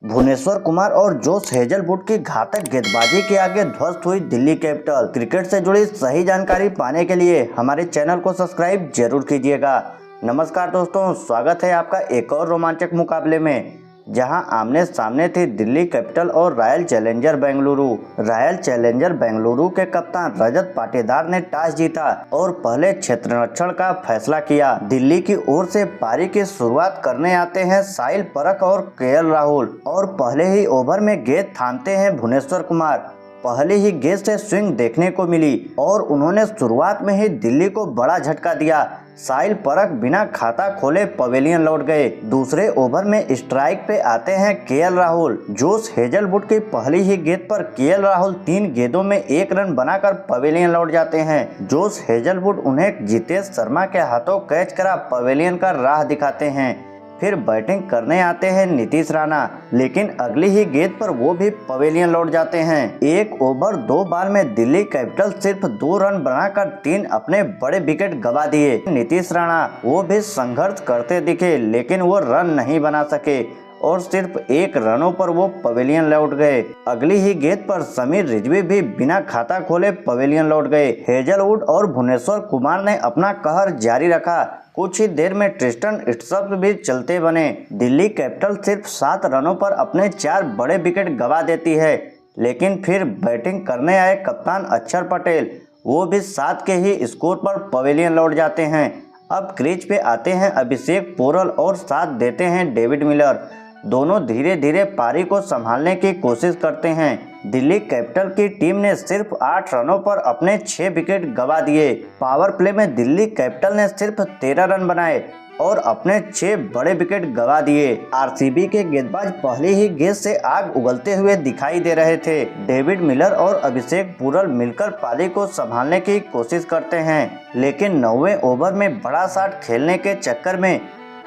भुवनेश्वर कुमार और Josh Hazlewood की घातक गेंदबाजी के आगे ध्वस्त हुई दिल्ली कैपिटल। क्रिकेट से जुड़ी सही जानकारी पाने के लिए हमारे चैनल को सब्सक्राइब जरूर कीजिएगा। नमस्कार दोस्तों, स्वागत है आपका एक और रोमांचक मुकाबले में, जहां आमने सामने थी दिल्ली कैपिटल और royal challenger Bengaluru. Royal challenger Bengaluru के कप्तान रजत पाटीदार ने टॉस जीता और पहले क्षेत्ररक्षण का फैसला किया। दिल्ली की ओर से पारी की शुरुआत करने आते हैं साहिल परख और केएल राहुल और पहले ही ओवर में गेंद थामते हैं भुवनेश्वर कुमार। पहले ही गेंद से स्विंग देखने को मिली और उन्होंने शुरुआत में ही दिल्ली को बड़ा झटका दिया। साहिल परख बिना खाता खोले पवेलियन लौट गए। दूसरे ओवर में स्ट्राइक पे आते हैं केएल राहुल। जोश हेजलवुड की पहली ही गेंद पर केएल राहुल 3 गेंदों में 1 रन बनाकर पवेलियन लौट जाते हैं। जोश हेजलवुड उन्हें जितेश शर्मा के हाथों कैच करा पवेलियन का राह दिखाते हैं। फिर बैटिंग करने आते हैं नीतीश राणा, लेकिन अगली ही गेंद पर वो भी पवेलियन लौट जाते हैं। 1 ओवर 2 बॉल में दिल्ली कैपिटल सिर्फ 2 रन बनाकर 3 अपने बड़े विकेट गंवा दिए। नीतीश राणा वो भी संघर्ष करते दिखे, लेकिन वो रन नहीं बना सके और सिर्फ 1 रनों पर वो पवेलियन लौट गए। अगली ही गेंद पर समीर रिजवी भी बिना खाता खोले पवेलियन लौट गए। हेजलवुड और भुवनेश्वर कुमार ने अपना कहर जारी रखा। कुछ ही देर में ट्रिस्टन स्टब्स भी चलते बने। दिल्ली कैपिटल सिर्फ 7 रनों पर अपने 4 बड़े विकेट गंवा देती है, लेकिन फिर बैटिंग करने आए कप्तान अक्षर पटेल वो भी 7 के ही स्कोर पर पवेलियन लौट जाते हैं। अब क्रीज पे आते हैं अभिषेक पोरल और साथ देते हैं डेविड मिलर। दोनों धीरे धीरे पारी को संभालने की कोशिश करते हैं। दिल्ली कैपिटल की टीम ने सिर्फ 8 रनों पर अपने 6 विकेट गंवा दिए। पावर प्ले में दिल्ली कैपिटल ने सिर्फ 13 रन बनाए और अपने 6 बड़े विकेट गंवा दिए। आरसीबी के गेंदबाज पहले ही गेंद से आग उगलते हुए दिखाई दे रहे थे। डेविड मिलर और अभिषेक पोरल मिलकर पारी को संभालने की कोशिश करते हैं, लेकिन 9वें ओवर में बड़ा शॉट खेलने के चक्कर में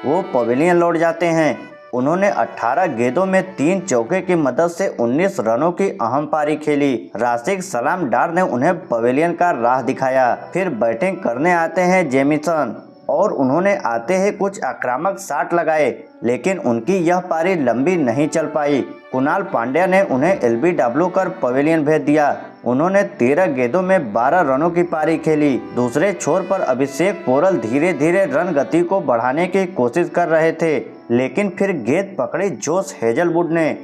वो पवेलियन लौट जाते हैं। उन्होंने 18 गेंदों में 3 चौके की मदद से 19 रनों की अहम पारी खेली। राशिद सलाम डार ने उन्हें पवेलियन का राह दिखाया। फिर बैटिंग करने आते हैं जेमिसन और उन्होंने आते ही कुछ आक्रामक शॉट लगाए, लेकिन उनकी यह पारी लंबी नहीं चल पाई। कुणाल पांड्या ने उन्हें एलबीडब्ल्यू कर पवेलियन भेज दिया। उन्होंने 13 गेंदों में 12 रनों की पारी खेली। दूसरे छोर पर अभिषेक पोरल धीरे धीरे रन गति को बढ़ाने की कोशिश कर रहे थे, लेकिन फिर गेंद पकड़ी जोश हेजलवुड ने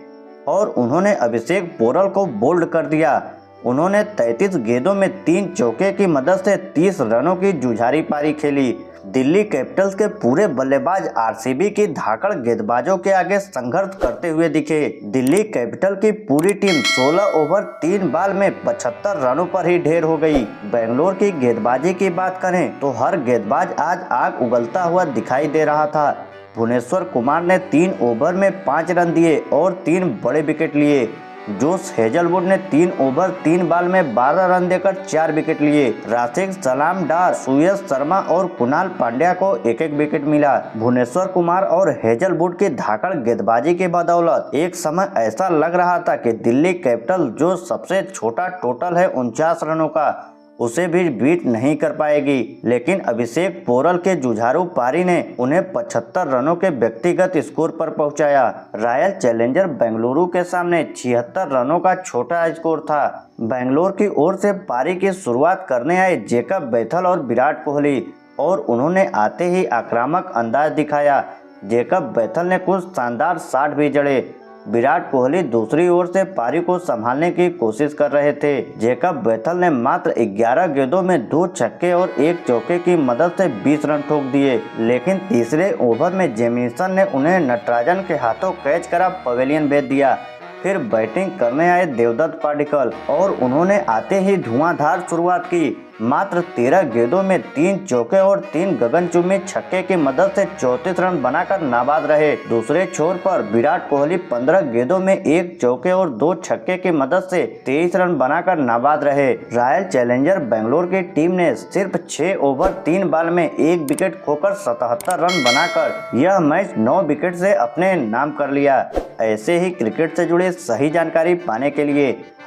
और उन्होंने अभिषेक पोरल को बोल्ड कर दिया। उन्होंने 33 गेंदों में 3 चौके की मदद से 30 रनों की जुझारी पारी खेली। दिल्ली कैपिटल्स के पूरे बल्लेबाज आरसीबी की धाकड़ गेंदबाजों के आगे संघर्ष करते हुए दिखे। दिल्ली कैपिटल की पूरी टीम 16 ओवर 3 बॉल में 75 रनों पर ही ढेर हो गई। बेंगलोर की गेंदबाजी की बात करें तो हर गेंदबाज आज आग उगलता हुआ दिखाई दे रहा था। भुवनेश्वर कुमार ने 3 ओवर में 5 रन दिए और 3 बड़े विकेट लिए। जोश हेजलवुड ने 3 ओवर 3 बॉल में 12 रन देकर 4 विकेट लिए। राशिद सलाम डार, सुयश शर्मा और कुणाल पांड्या को 1-1 विकेट मिला। भुवनेश्वर कुमार और हेजलवुड की धाकड़ गेंदबाजी की बदौलत एक समय ऐसा लग रहा था कि दिल्ली कैपिटल, जो सबसे छोटा टोटल है 49 रनों का, उसे भी बीट नहीं कर पाएगी, लेकिन अभिषेक पोरल के जुझारू पारी ने उन्हें 75 रनों के व्यक्तिगत स्कोर पर पहुंचाया। रॉयल चैलेंजर बेंगलुरु के सामने 76 रनों का छोटा स्कोर था। बेंगलोर की ओर से पारी की शुरुआत करने आए जेकब बेथल और विराट कोहली और उन्होंने आते ही आक्रामक अंदाज दिखाया। जेकब बेथल ने कुछ शानदार शॉट भी जड़े। विराट कोहली दूसरी ओर से पारी को संभालने की कोशिश कर रहे थे। जेकब बेथल ने मात्र 11 गेंदों में 2 छक्के और 1 चौके की मदद से 20 रन ठोक दिए, लेकिन तीसरे ओवर में जेमिसन ने उन्हें नटराजन के हाथों कैच करा पवेलियन भेज दिया। फिर बैटिंग करने आए देवदत्त पाडिक्कल और उन्होंने आते ही धुआंधार शुरुआत की। मात्र 13 गेंदों में 3 चौके और 3 गगनचुंबी छक्के की मदद से 34 रन बनाकर नाबाद रहे। दूसरे छोर पर विराट कोहली 15 गेंदों में 1 चौके और 2 छक्के की मदद से 23 रन बनाकर नाबाद रहे। रॉयल चैलेंजर बेंगलोर की टीम ने सिर्फ 6 ओवर 3 बॉल में 1 विकेट खोकर 77 रन बनाकर यह मैच 9 विकेट से अपने नाम कर लिया। ऐसे ही क्रिकेट से जुड़े सही जानकारी पाने के लिए